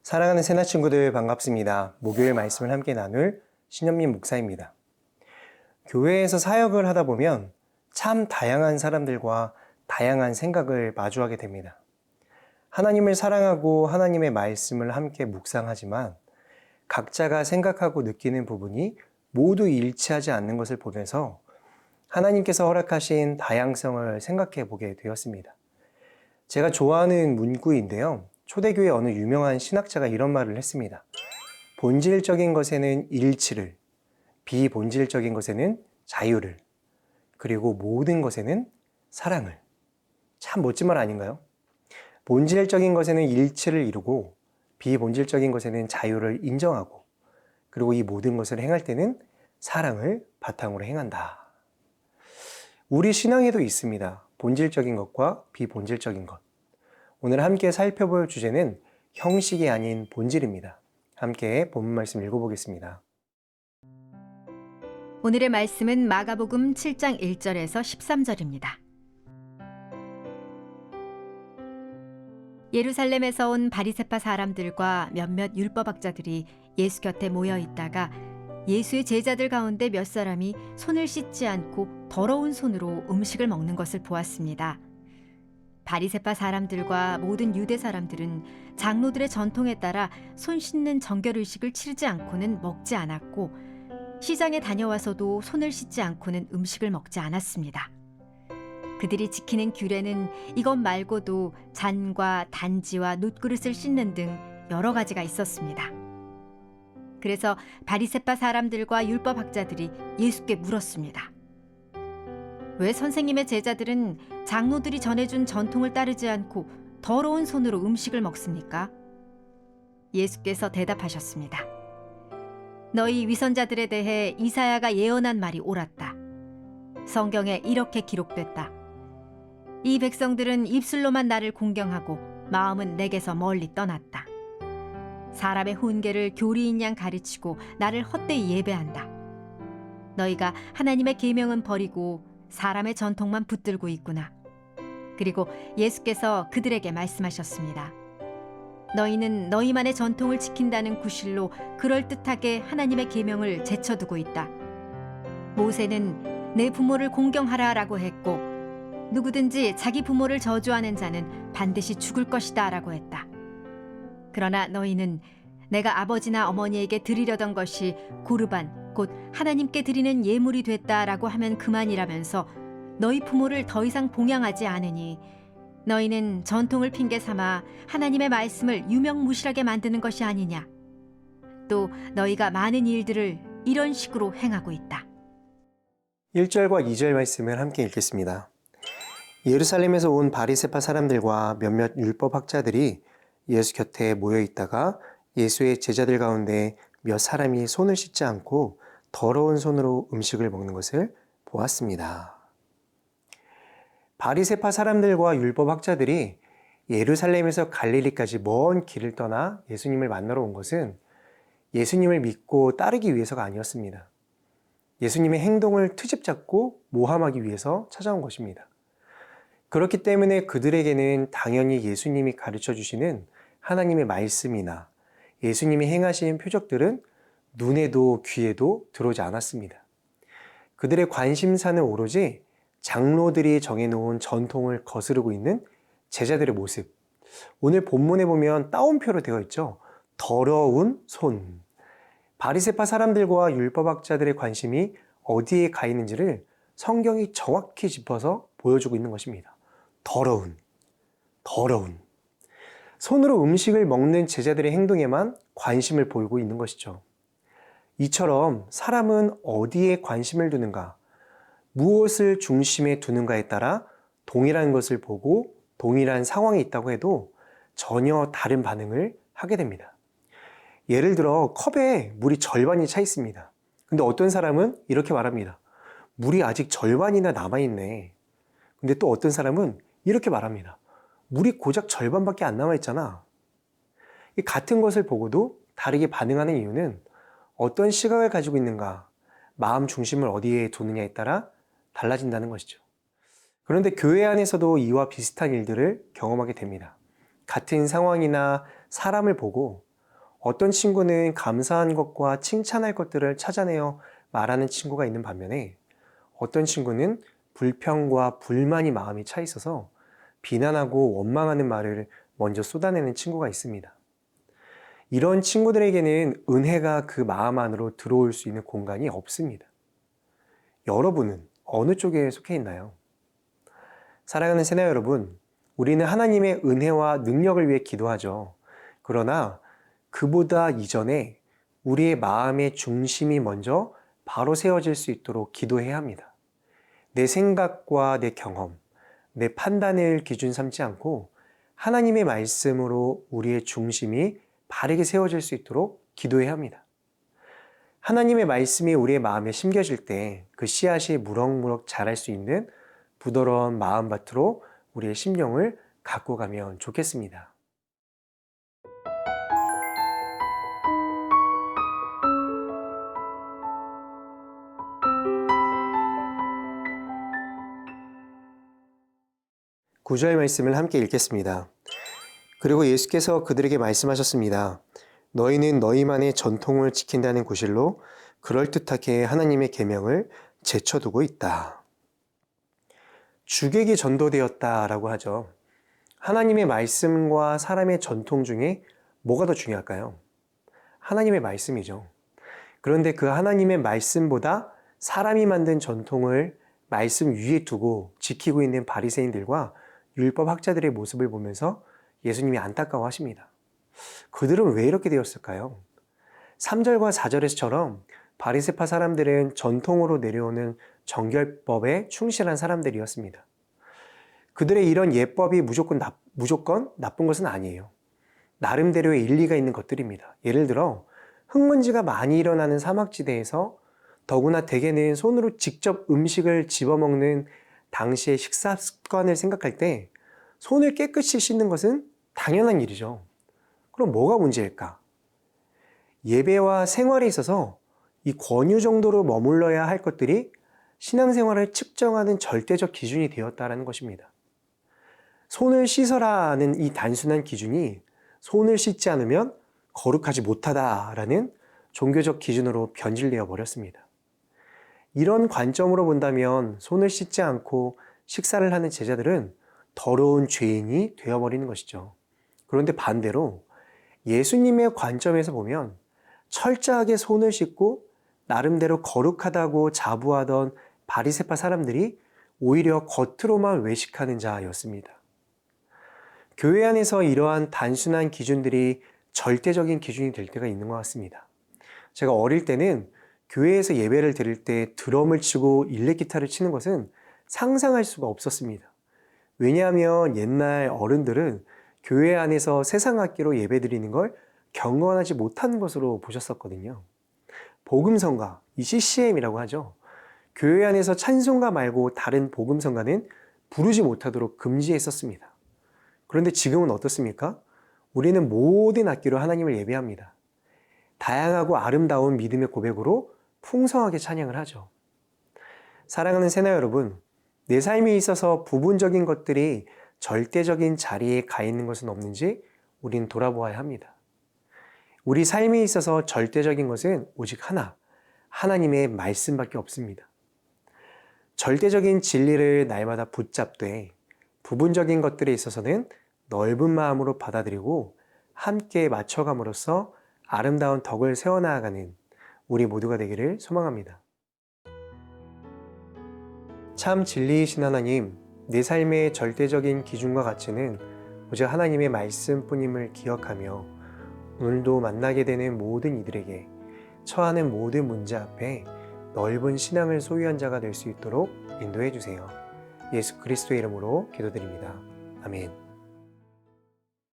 사랑하는 새나 친구들 반갑습니다. 목요일 말씀을 함께 나눌 신현민 목사입니다. 교회에서 사역을 하다 보면 참 다양한 사람들과 다양한 생각을 마주하게 됩니다. 하나님을 사랑하고 하나님의 말씀을 함께 묵상하지만 각자가 생각하고 느끼는 부분이 모두 일치하지 않는 것을 보면서 하나님께서 허락하신 다양성을 생각해 보게 되었습니다. 제가 좋아하는 문구인데요. 초대교회 어느 유명한 신학자가 이런 말을 했습니다. 본질적인 것에는 일치를, 비본질적인 것에는 자유를, 그리고 모든 것에는 사랑을. 참 멋진 말 아닌가요? 본질적인 것에는 일치를 이루고 비본질적인 것에는 자유를 인정하고 그리고 이 모든 것을 행할 때는 사랑을 바탕으로 행한다. 우리 신앙에도 있습니다. 본질적인 것과 비본질적인 것. 오늘 함께 살펴볼 주제는 형식이 아닌 본질입니다. 함께 본문 말씀 읽어보겠습니다. 오늘의 말씀은 마가복음 7장 1절에서 13절입니다. 예루살렘에서 온 바리새파 사람들과 몇몇 율법학자들이 예수 곁에 모여 있다가 예수의 제자들 가운데 몇 사람이 손을 씻지 않고 더러운 손으로 음식을 먹는 것을 보았습니다. 바리새파 사람들과 모든 유대 사람들은 장로들의 전통에 따라 손 씻는 정결의식을 치르지 않고는 먹지 않았고 시장에 다녀와서도 손을 씻지 않고는 음식을 먹지 않았습니다. 그들이 지키는 규례는 이것 말고도 잔과 단지와 놋그릇을 씻는 등 여러 가지가 있었습니다. 그래서 바리새파 사람들과 율법학자들이 예수께 물었습니다. 왜 선생님의 제자들은 장로들이 전해준 전통을 따르지 않고 더러운 손으로 음식을 먹습니까? 예수께서 대답하셨습니다. 너희 위선자들에 대해 이사야가 예언한 말이 옳았다. 성경에 이렇게 기록됐다. 이 백성들은 입술로만 나를 공경하고 마음은 내게서 멀리 떠났다. 사람의 훈계를 교리인 양 가르치고 나를 헛되이 예배한다. 너희가 하나님의 계명은 버리고 사람의 전통만 붙들고 있구나. 그리고 예수께서 그들에게 말씀하셨습니다. 너희는 너희만의 전통을 지킨다는 구실로 그럴듯하게 하나님의 계명을 제쳐두고 있다. 모세는 내 부모를 공경하라라고 했고 누구든지 자기 부모를 저주하는 자는 반드시 죽을 것이다 라고 했다. 그러나 너희는 내가 아버지나 어머니에게 드리려던 것이 고르반 곧 하나님께 드리는 예물이 됐다라고 하면 그만이라면서 너희 부모를 더 이상 봉양하지 않으니 너희는 전통을 핑계 삼아 하나님의 말씀을 유명무실하게 만드는 것이 아니냐. 또 너희가 많은 일들을 이런 식으로 행하고 있다. 1절과 2절 말씀을 함께 읽겠습니다. 예루살렘에서 온 바리새파 사람들과 몇몇 율법학자들이 예수 곁에 모여 있다가 예수의 제자들 가운데 몇 사람이 손을 씻지 않고 더러운 손으로 음식을 먹는 것을 보았습니다. 바리새파 사람들과 율법학자들이 예루살렘에서 갈릴리까지 먼 길을 떠나 예수님을 만나러 온 것은 예수님을 믿고 따르기 위해서가 아니었습니다. 예수님의 행동을 트집잡고 모함하기 위해서 찾아온 것입니다. 그렇기 때문에 그들에게는 당연히 예수님이 가르쳐 주시는 하나님의 말씀이나 예수님이 행하신 표적들은 눈에도 귀에도 들어오지 않았습니다. 그들의 관심사는 오로지 장로들이 정해놓은 전통을 거스르고 있는 제자들의 모습. 오늘 본문에 보면 따옴표로 되어 있죠. 더러운 손. 바리새파 사람들과 율법학자들의 관심이 어디에 가 있는지를 성경이 정확히 짚어서 보여주고 있는 것입니다. 더러운. 손으로 음식을 먹는 제자들의 행동에만 관심을 보이고 있는 것이죠. 이처럼 사람은 어디에 관심을 두는가, 무엇을 중심에 두는가에 따라 동일한 것을 보고 동일한 상황이 있다고 해도 전혀 다른 반응을 하게 됩니다. 예를 들어 컵에 물이 절반이 차 있습니다. 근데 어떤 사람은 이렇게 말합니다. 물이 아직 절반이나 남아있네. 근데 또 어떤 사람은 이렇게 말합니다. 물이 고작 절반밖에 안 남아있잖아. 이 같은 것을 보고도 다르게 반응하는 이유는 어떤 시각을 가지고 있는가, 마음 중심을 어디에 두느냐에 따라 달라진다는 것이죠. 그런데 교회 안에서도 이와 비슷한 일들을 경험하게 됩니다. 같은 상황이나 사람을 보고 어떤 친구는 감사한 것과 칭찬할 것들을 찾아내어 말하는 친구가 있는 반면에 어떤 친구는 불평과 불만이 마음이 차 있어서 비난하고 원망하는 말을 먼저 쏟아내는 친구가 있습니다. 이런 친구들에게는 은혜가 그 마음 안으로 들어올 수 있는 공간이 없습니다. 여러분은 어느 쪽에 속해 있나요? 사랑하는 새나 여러분, 우리는 하나님의 은혜와 능력을 위해 기도하죠. 그러나 그보다 이전에 우리의 마음의 중심이 먼저 바로 세워질 수 있도록 기도해야 합니다. 내 생각과 내 경험, 내 판단을 기준 삼지 않고 하나님의 말씀으로 우리의 중심이 바르게 세워질 수 있도록 기도해야 합니다. 하나님의 말씀이 우리의 마음에 심겨질 때 그 씨앗이 무럭무럭 자랄 수 있는 부드러운 마음밭으로 우리의 심령을 갖고 가면 좋겠습니다. 구절 말씀을 함께 읽겠습니다. 그리고 예수께서 그들에게 말씀하셨습니다. 너희는 너희만의 전통을 지킨다는 구실로 그럴듯하게 하나님의 계명을 제쳐두고 있다. 주객이 전도되었다라고 하죠. 하나님의 말씀과 사람의 전통 중에 뭐가 더 중요할까요? 하나님의 말씀이죠. 그런데 그 하나님의 말씀보다 사람이 만든 전통을 말씀 위에 두고 지키고 있는 바리새인들과 율법 학자들의 모습을 보면서 예수님이 안타까워하십니다. 그들은 왜 이렇게 되었을까요? 3절과 4절에서처럼 바리새파 사람들은 전통으로 내려오는 정결법에 충실한 사람들이었습니다. 그들의 이런 예법이 무조건 나쁜 것은 아니에요. 나름대로의 일리가 있는 것들입니다. 예를 들어 흙먼지가 많이 일어나는 사막지대에서 더구나 대개는 손으로 직접 음식을 집어먹는 당시의 식사 습관을 생각할 때 손을 깨끗이 씻는 것은 당연한 일이죠. 그럼 뭐가 문제일까? 예배와 생활에 있어서 이 권유 정도로 머물러야 할 것들이 신앙생활을 측정하는 절대적 기준이 되었다는 것입니다. 손을 씻어라는 이 단순한 기준이 손을 씻지 않으면 거룩하지 못하다라는 종교적 기준으로 변질되어 버렸습니다. 이런 관점으로 본다면 손을 씻지 않고 식사를 하는 제자들은 더러운 죄인이 되어버리는 것이죠. 그런데 반대로 예수님의 관점에서 보면 철저하게 손을 씻고 나름대로 거룩하다고 자부하던 바리새파 사람들이 오히려 겉으로만 외식하는 자였습니다. 교회 안에서 이러한 단순한 기준들이 절대적인 기준이 될 때가 있는 것 같습니다. 제가 어릴 때는 교회에서 예배를 드릴 때 드럼을 치고 일렉기타를 치는 것은 상상할 수가 없었습니다. 왜냐하면 옛날 어른들은 교회 안에서 세상 악기로 예배 드리는 걸 경건하지 못한 것으로 보셨었거든요. 복음성가, 이 CCM이라고 하죠. 교회 안에서 찬송가 말고 다른 복음성가는 부르지 못하도록 금지했었습니다. 그런데 지금은 어떻습니까? 우리는 모든 악기로 하나님을 예배합니다. 다양하고 아름다운 믿음의 고백으로 풍성하게 찬양을 하죠. 사랑하는 새나 여러분, 내 삶에 있어서 부분적인 것들이 절대적인 자리에 가 있는 것은 없는지 우린 돌아보아야 합니다. 우리 삶에 있어서 절대적인 것은 오직 하나, 하나님의 말씀밖에 없습니다. 절대적인 진리를 날마다 붙잡되 부분적인 것들에 있어서는 넓은 마음으로 받아들이고 함께 맞춰감으로써 아름다운 덕을 세워나가는 우리 모두가 되기를 소망합니다. 참 진리이신 하나님, 내 삶의 절대적인 기준과 가치는 오직 하나님의 말씀뿐임을 기억하며 오늘도 만나게 되는 모든 이들에게 처하는 모든 문제 앞에 넓은 신앙을 소유한 자가 될 수 있도록 인도해 주세요. 예수 그리스도의 이름으로 기도드립니다. 아멘.